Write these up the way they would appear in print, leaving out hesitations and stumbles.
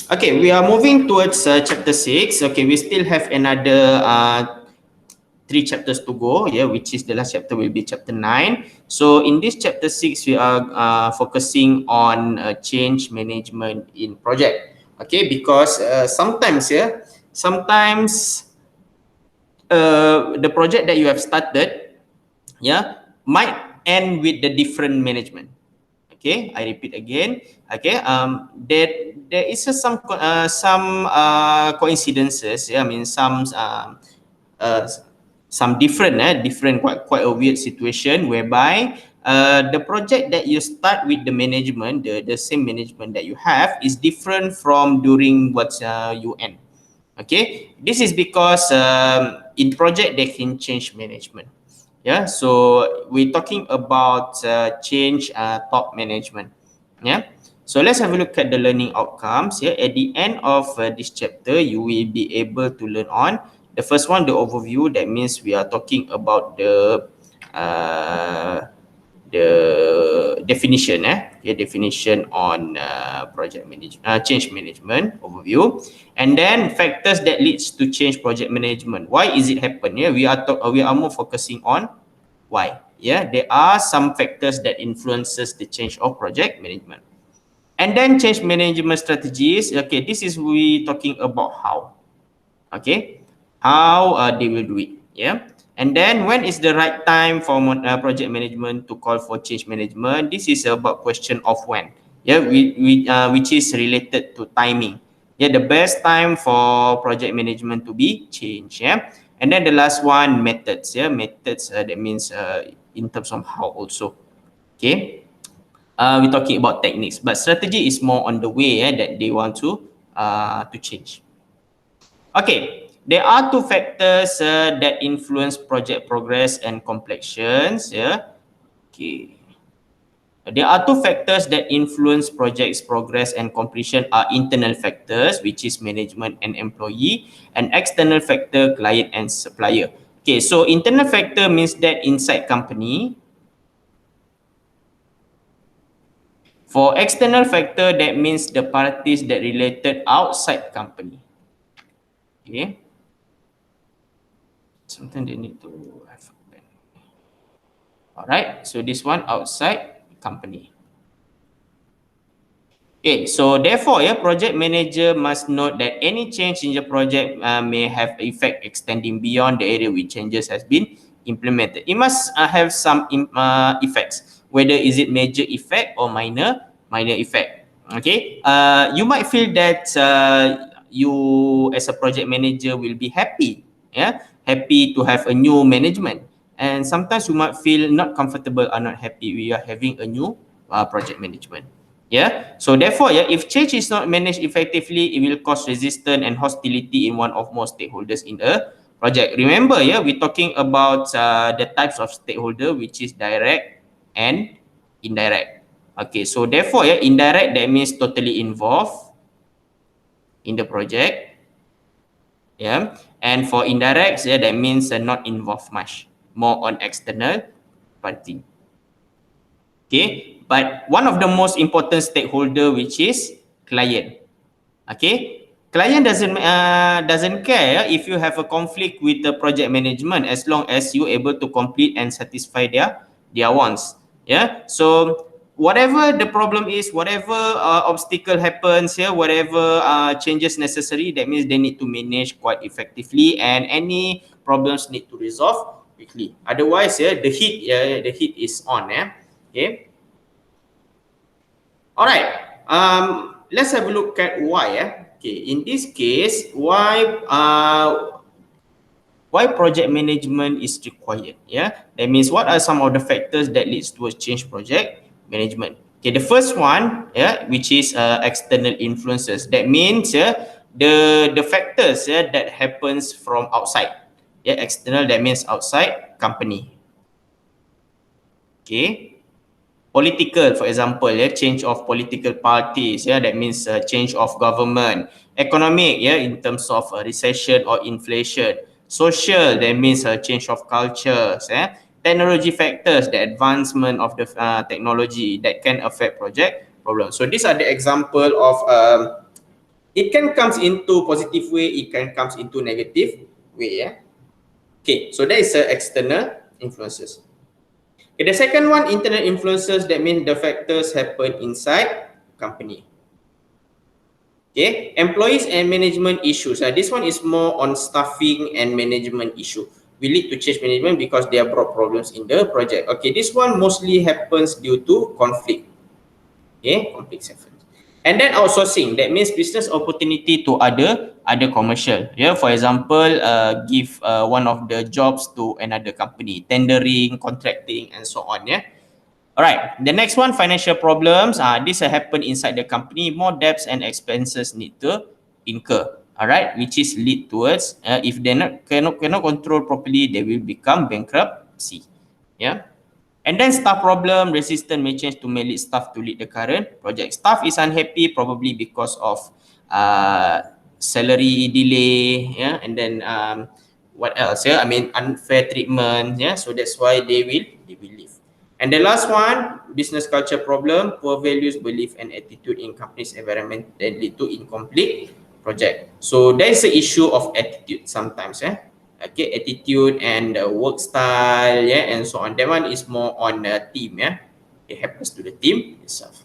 Okay, we are moving towards chapter 6. Okay, we still have another 3 chapters to go, yeah, which is the last chapter will be chapter 9. So in this chapter 6, we are focusing on change management in project. Okay, because sometimes, yeah, sometimes the project that you have started, yeah, might end with the different management. Okay, I repeat again. Okay, there is some coincidences. Yeah, I mean uh, some different quite a weird situation whereby the project that you start with the management, the same management that you have is different from during what you end. Okay, this is because in project they can change management. Yeah, so we're talking about change top management. Yeah, so let's have a look at the learning outcomes. Yeah, at the end of this chapter you will be able to learn on the first one, the overview. That means we are talking about uh, the definition, definition on project management, change management overview, and then factors that leads to change project management. Why is it happen? Yeah, we are more focusing on why. Yeah, there are some factors that influences the change of project management, and then change management strategies. Okay, this is we talking about how. Okay, how they will do it. Yeah, and then when is the right time for project management to call for change management? This is about question of when. Yeah, which is related to timing. Yeah, the best time for project management to be changed. Yeah, and then the last one, methods. Yeah, methods, that means in terms of how also. Okay, we're talking about techniques, but strategy is more on the way, that they want to change. Okay, there are two factors that influence project progress and completions. Yeah. Okay. There are two factors that influence project's progress and completion are internal factors, which is management and employee, and external factor, client and supplier. Okay, so internal factor means that inside company. For external factor, that means the parties that related outside company. Okay. Sometimes they need to have a pen. All right, so this one outside company. Okay, so therefore, project manager must note that any change in the project may have effect extending beyond the area which changes has been implemented. It must have some effects, whether is it major effect or minor effect. Okay, you might feel that you as a project manager will be happy, happy to have a new management, and sometimes you might feel not comfortable or not happy we are having a new project management. Yeah, so therefore, if change is not managed effectively, it will cause resistance and hostility in one of more stakeholders in a project. Remember, we're talking about the types of stakeholder, which is direct and indirect. Okay, so therefore, indirect, that means totally involved in the project. Yeah, and for indirect, that means not involved much, more on external party. Okay, but one of the most important stakeholder, which is client. Okay, client doesn't care if you have a conflict with the project management, as long as you able to complete and satisfy their wants. Yeah, so whatever the problem is, whatever obstacle happens here, whatever changes necessary, that means they need to manage quite effectively, and any problems need to resolve quickly. Otherwise, the heat is on. Okay. All right. Let's have a look at why. Okay. In this case, why project management is required? Yeah. That means what are some of the factors that leads to a change project management? Okay. The first one, which is external influences. That means the factors that happens from outside. Yeah. External, that means outside company. Okay. Political, for example, change of political parties, that means change of government. Economic, in terms of recession or inflation. Social, that means change of cultures. Technology factors, the advancement of the technology that can affect project problems. So these are the example of It can comes into positive way, it can comes into negative way. Yeah. Okay, so that is external influences. Okay, the second one, internal influences, that means the factors happen inside company. Okay, employees and management issues. This one is more on staffing and management issue. We lead to change management because they have brought problems in the project. Okay, this one mostly happens due to conflict. Okay, conflicts happen. And then outsourcing, that means business opportunity to other commercial. Yeah, for example, give one of the jobs to another company, tendering, contracting, and so on. Yeah. All right. The next one, financial problems. This happen inside the company. More debts and expenses need to incur. All right, which is lead towards if they cannot control properly, they will become bankruptcy. Yeah. And then staff problem, resistance may change to lead staff to lead the current project. Staff is unhappy probably because of salary delay, yeah, and then what else? Yeah, I mean unfair treatment, yeah. So that's why they will leave. And the last one, business culture problem, poor values, belief, and attitude in company's environment that lead to incomplete project. So there is the issue of attitude sometimes, yeah. Okay, attitude and work style, yeah, and so on. That one is more on the team, yeah. It happens to the team itself.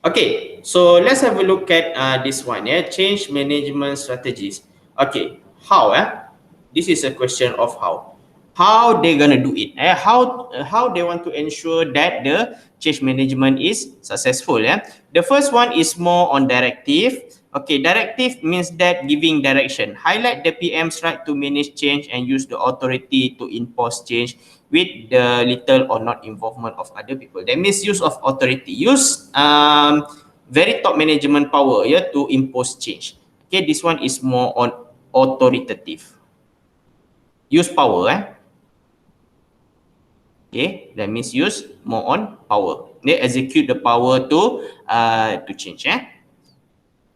Okay, so let's have a look at this one, yeah, change management strategies. Okay, how, this is a question of how they gonna do it, how they want to ensure that the change management is successful. Yeah, the first one is more on directive. Okay, directive means that giving direction, highlight the PM's right to manage change and use the authority to impose change with the little or not involvement of other people. That means use of authority, use very top management power, yeah, to impose change. Okay, this one is more on authoritative, use power. Okay, that means use more on power. They execute the power to change.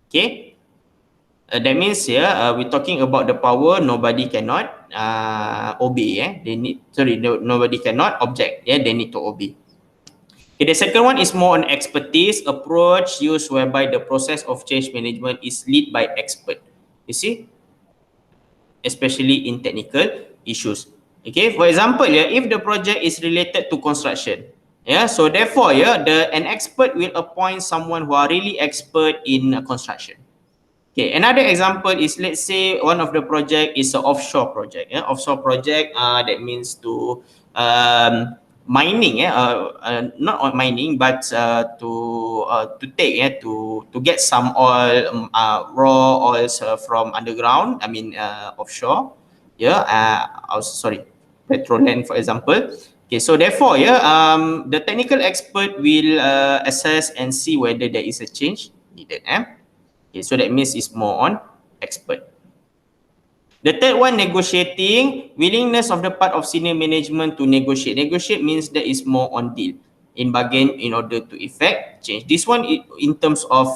Okay, that means we're talking about the power. Nobody cannot obey. They need, sorry, nobody cannot object. Yeah, they need to obey. Okay, the second one is more on expertise approach used whereby the process of change management is led by expert. You see, especially in technical issues. Okay, for example, if the project is related to construction, so therefore, an expert will appoint someone who are really expert in construction. Okay, another example is, let's say one of the project is an offshore project. Offshore project, that means to mining. Not on mining, but to take to get some oil, raw oils from underground. I mean offshore. Sorry, petroleum, for example. Okay, so therefore, the technical expert will assess and see whether there is a change needed. Okay, so that means it's more on expert. The third one, negotiating, willingness of the part of senior management to negotiate. Negotiate means that is more on deal, in bargain in order to effect change. This one in terms of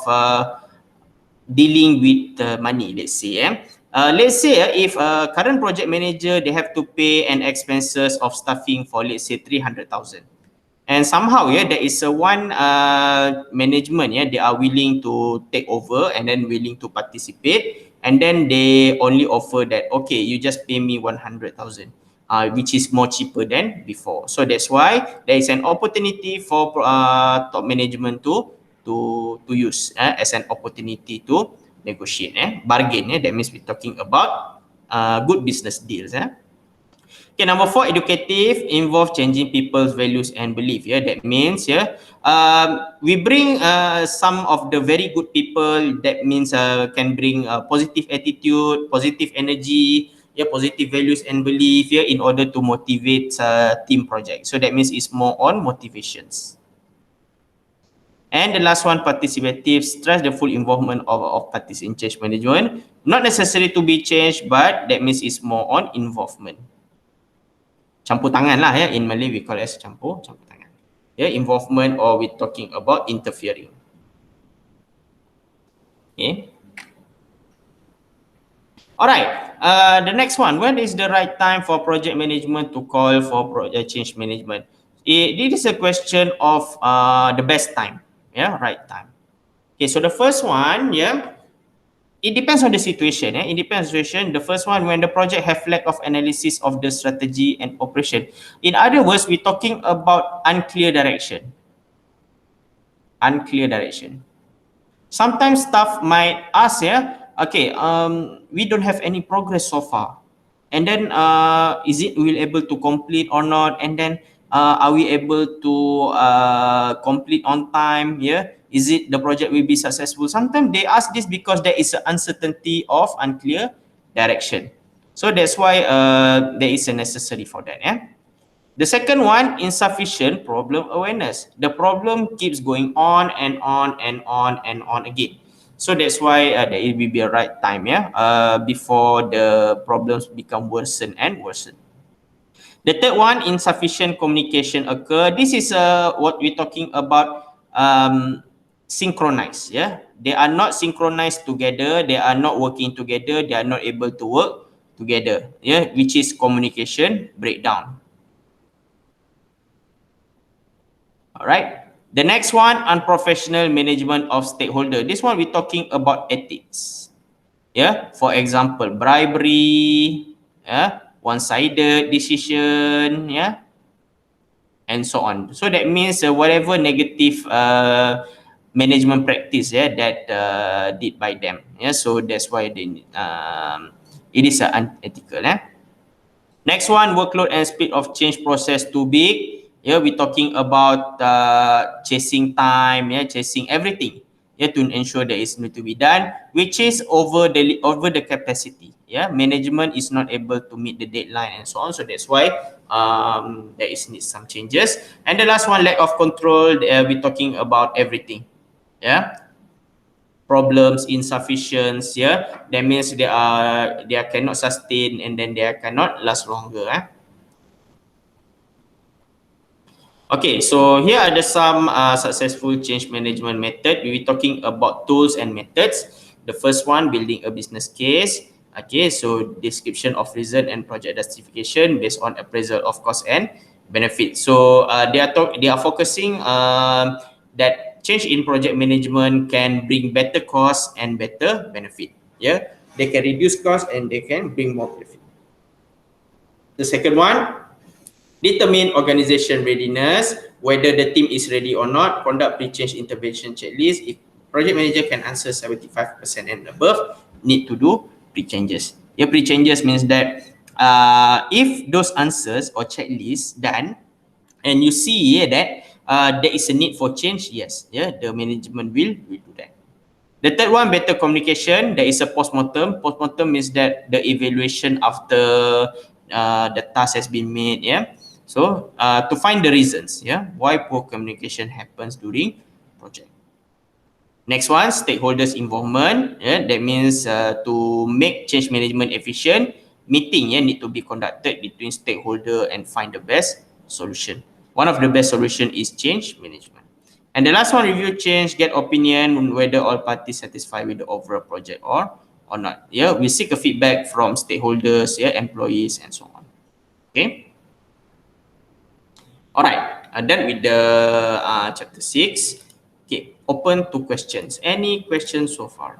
dealing with money, let's say. Let's say if a current project manager, they have to pay an expenses of staffing for, let's say, 300,000. And somehow, there is a one management, they are willing to take over and then willing to participate, and then they only offer that, okay, you just pay me 100,000, which is more cheaper than before. So that's why there is an opportunity for top management to use as an opportunity to negotiate, bargain. That means we're talking about good business deals. Okay, number 4, educative, involve changing people's values and belief. That means we bring some of the very good people. That means can bring positive attitude, positive energy, positive values and belief, in order to motivate team project. So that means it's more on motivations. And the last one, participative, stress the full involvement of parties in change management. Not necessary to be changed, but that means it's more on involvement. Campur tangan lah, in Malay we call it as campur tangan. Involvement, or we're talking about interfering. Okay. Alright, the next one, when is the right time for project management to call for project change management? This is a question of the best time, right time. Okay, so the first one, yeah, it depends on the situation. It depends on the situation. The first one, when the project have lack of analysis of the strategy and operation. In other words, we're talking about unclear direction. Unclear direction. Sometimes staff might ask, okay, we don't have any progress so far. And then, is it will able to complete or not? And then, are we able to complete on time? Yeah, is it the project will be successful? Sometimes they ask this because there is an uncertainty of unclear direction. So that's why there is a necessary for that. Yeah. The second one, insufficient problem awareness. The problem keeps going on and on and on and on again. So that's why there will be a right time, before the problems become worsen and worsen. The third one, insufficient communication occur. This is what we're talking about, synchronized. Yeah, they are not synchronized together. They are not working together. They are not able to work together. Yeah, which is communication breakdown. All right. The next one, unprofessional management of stakeholder. This one we're talking about ethics. Yeah. For example, bribery, one-sided decision, and so on. So that means whatever negative management practice, that did by them. Yeah. So that's why it is unethical. Next one, workload and speed of change process too big. Yeah, we're talking about chasing time, chasing everything, to ensure that it's need to be done, which is over the capacity. Yeah, management is not able to meet the deadline and so on. So that's why there is need some changes. And the last one, lack of control. We're talking about everything. Yeah, problems, insufficiency, that means they cannot sustain and then they cannot last longer. Okay, so here are some successful change management method. We will talking about tools and methods. The first one, building a business case. Okay, so description of reason and project justification based on appraisal of cost and benefit. So they are focusing that change in project management can bring better cost and better benefit. Yeah, they can reduce cost and they can bring more benefit. The second one, determine organization readiness, whether the team is ready or not. Conduct pre-change intervention checklist. If project manager can answer 75% and above, need to do pre-changes. Yeah, pre-changes means that if those answers or checklists done, and you see that there is a need for change, yes, the management will do that. The third one, better communication. There is a postmortem. Postmortem means that the evaluation after the task has been made. Yeah. So to find the reasons, why poor communication happens during project. Next one, stakeholders involvement. Yeah, that means to make change management efficient, meeting need to be conducted between stakeholder and find the best solution. One of the best solution is change management. And the last one, review change, get opinion on whether all parties satisfied with the overall project or not. Yeah, we seek a feedback from stakeholders, employees, and so on. Okay. All right. Done with the chapter 6. Okay. Open to questions. Any questions so far?